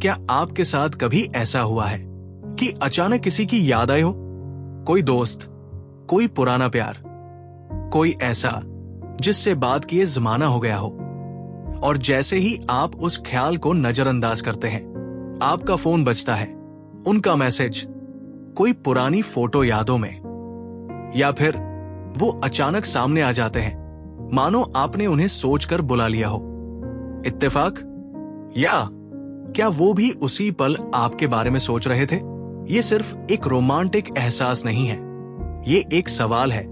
क्या आपके साथ कभी ऐसा हुआ है कि अचानक किसी की याद आई हो? कोई दोस्त, कोई पुराना प्यार, कोई ऐसा जिससे बात किए जमाना हो गया हो, और जैसे ही आप उस ख्याल को नजरअंदाज करते हैं, आपका फोन बजता है, उनका मैसेज, कोई पुरानी फोटो यादों में, या फिर वो अचानक सामने आ जाते हैं, मानो आपने उन्हें सोचकर बुला लिया हो। इत्तेफाक? या क्या वो भी उसी पल आपके बारे में सोच रहे थे? ये सिर्फ एक रोमांटिक एहसास नहीं है, ये एक सवाल है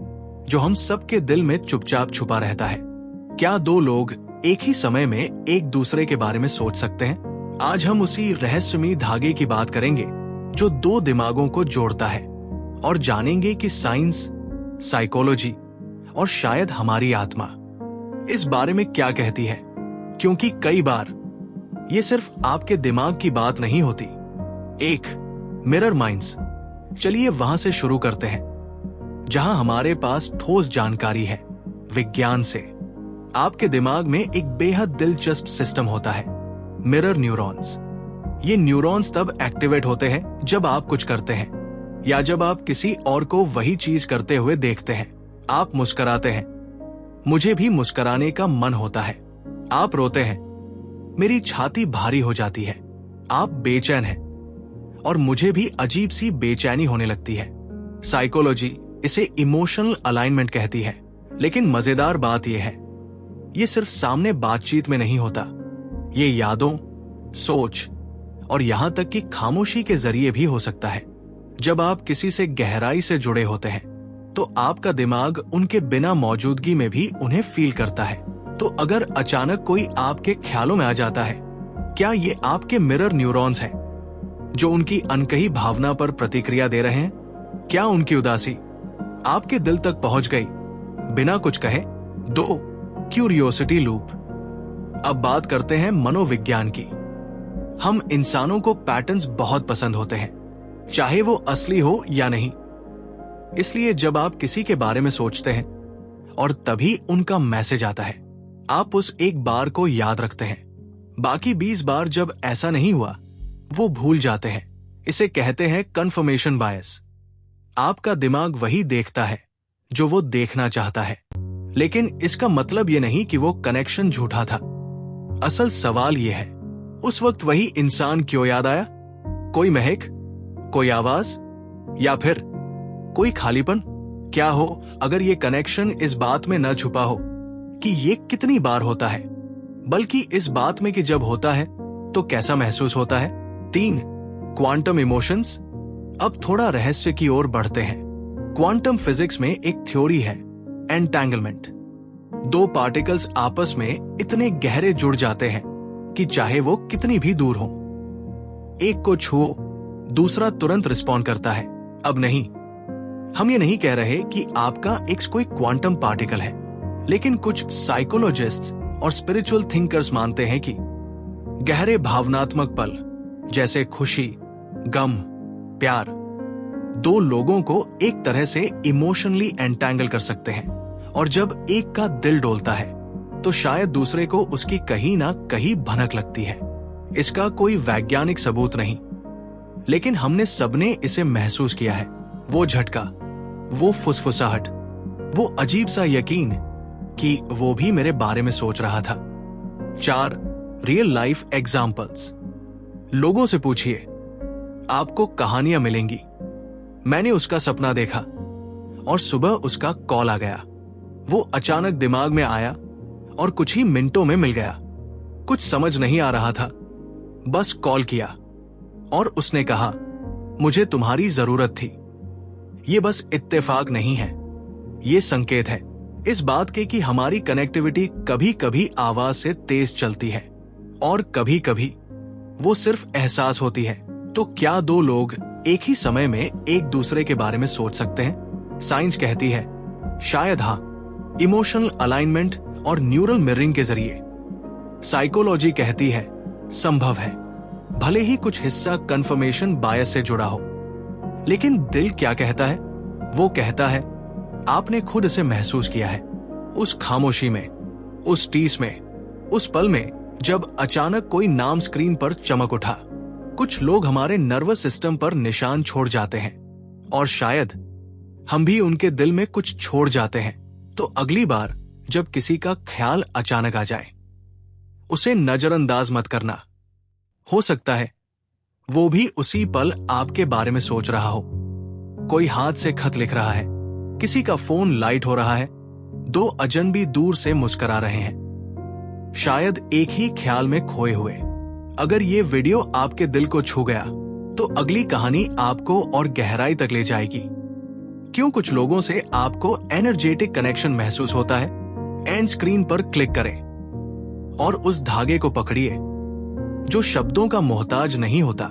जो हम सबके दिल में चुपचाप छुपा रहता है। क्या दो लोग एक ही समय में एक दूसरे के बारे में सोच सकते हैं? आज हम उसी रहस्यमयी धागे की बात करेंगे जो दो दिमागों को जोड़ता है, और जानेंगे कि साइंस, साइकोलॉजी और शायद हमारी आत्मा इस बारे में क्या कहती है। क्योंकि कई बार ये सिर्फ आपके दिमाग की बात नहीं होती। एक मिरर माइंड्स, चलिए वहां से शुरू करते हैं जहां हमारे पास ठोस जानकारी है विज्ञान से। आपके दिमाग में एक बेहद दिलचस्प सिस्टम होता है, मिरर न्यूरॉन्स। ये न्यूरॉन्स तब एक्टिवेट होते हैं जब आप कुछ करते हैं, या जब आप किसी और को वही चीज करते हुए देखते हैं। आप मुस्कुराते हैं, मुझे भी मुस्कुराने का मन होता है। आप रोते हैं, मेरी छाती भारी हो जाती है। आप बेचैन हैं, और मुझे भी अजीब सी बेचैनी होने लगती है। साइकोलॉजी इसे इमोशनल अलाइनमेंट कहती है, लेकिन मजेदार बात यह है, ये सिर्फ सामने बातचीत में नहीं होता। ये यादों, सोच और यहां तक कि खामोशी के जरिए भी हो सकता है। जब आप किसी से गहराई से जुड़े होते हैं, तो आपका दिमाग उनके बिना मौजूदगी में भी उन्हें फील करता है। तो अगर अचानक कोई आपके ख्यालों में आ जाता है, क्या ये आपके मिरर न्यूरॉन्स हैं जो उनकी अनकही भावना पर प्रतिक्रिया दे रहे हैं? क्या उनकी उदासी आपके दिल तक पहुंच गई बिना कुछ कहे? दो क्यूरियोसिटी लूप। अब बात करते हैं मनोविज्ञान की। हम इंसानों को पैटर्न्स बहुत पसंद होते हैं, चाहे वो असली हो या नहीं। इसलिए जब आप किसी के बारे में सोचते हैं और तभी उनका मैसेज आता है, आप उस एक बार को याद रखते हैं। बाकी 20 बार जब ऐसा नहीं हुआ, वो भूल जाते हैं। इसे कहते हैं कन्फर्मेशन बायस। आपका दिमाग वही देखता है जो वो देखना चाहता है, लेकिन इसका मतलब ये नहीं कि वो कनेक्शन झूठा था। असल सवाल ये है, उस वक्त वही इंसान क्यों याद आया? कोई महक, कोई आवाज, या फिर कोई खालीपन? क्या हो अगर ये कनेक्शन इस बात में न छुपा हो कि ये कितनी बार होता है, बल्कि इस बात में कि जब होता है तो कैसा महसूस होता है। 3 क्वांटम इमोशंस। अब थोड़ा रहस्य की ओर बढ़ते हैं। क्वांटम फिजिक्स में एक थ्योरी है, एंटेंगलमेंट। दो पार्टिकल्स आपस में इतने गहरे जुड़ जाते हैं कि चाहे वो कितनी भी दूर हो, एक को छुओ, दूसरा तुरंत रिस्पॉन्ड करता है। अब नहीं, हम ये नहीं कह रहे कि आपका एक्स कोई क्वांटम पार्टिकल है, लेकिन कुछ साइकोलॉजिस्ट्स और स्पिरिचुअल थिंकर्स मानते हैं कि गहरे भावनात्मक पल जैसे खुशी, गम, प्यार, दो लोगों को एक तरह से इमोशनली एंटैंगल कर सकते हैं, और जब एक का दिल डोलता है तो शायद दूसरे को उसकी कहीं ना कहीं भनक लगती है। इसका कोई वैज्ञानिक सबूत नहीं, लेकिन हमने सबने इसे महसूस किया है। वो झटका, वो फुसफुसाहट, वो अजीब सा यकीन कि वो भी मेरे बारे में सोच रहा था। 4 रियल लाइफ एग्जाम्पल्स। लोगों से पूछिए, आपको कहानियां मिलेंगी। मैंने उसका सपना देखा और सुबह उसका कॉल आ गया। वो अचानक दिमाग में आया और कुछ ही मिनटों में मिल गया। कुछ समझ नहीं आ रहा था, बस कॉल किया और उसने कहा, मुझे तुम्हारी जरूरत थी। ये बस इत्तेफाक नहीं है, ये संकेत है इस बात के कि हमारी कनेक्टिविटी कभी कभी आवाज से तेज चलती है और कभी कभी वो सिर्फ एहसास होती है। तो क्या दो लोग एक ही समय में एक दूसरे के बारे में सोच सकते हैं? साइंस कहती है शायद हाँ, इमोशनल अलाइनमेंट और न्यूरल मिररिंग के जरिए। साइकोलॉजी कहती है संभव है, भले ही कुछ हिस्सा कंफर्मेशन बायस से जुड़ा हो। लेकिन दिल क्या कहता है? वो कहता है आपने खुद इसे महसूस किया है, उस खामोशी में, उस टीस में, उस पल में जब अचानक कोई नाम स्क्रीन पर चमक उठा। कुछ लोग हमारे नर्वस सिस्टम पर निशान छोड़ जाते हैं और शायद हम भी उनके दिल में कुछ छोड़ जाते हैं। तो अगली बार जब किसी का ख्याल अचानक आ जाए, उसे नजरअंदाज मत करना। हो सकता है वो भी उसी पल आपके बारे में सोच रहा हो। कोई हाथ से खत लिख रहा है, किसी का फोन लाइट हो रहा है, दो अजनबी दूर से मुस्कुरा रहे हैं, शायद एक ही ख्याल में खोए हुए। अगर ये वीडियो आपके दिल को छू गया तो अगली कहानी आपको और गहराई तक ले जाएगी। क्यों कुछ लोगों से आपको एनर्जेटिक कनेक्शन महसूस होता है? एंड स्क्रीन पर क्लिक करें और उस धागे को पकड़िए जो शब्दों का मोहताज नहीं होता,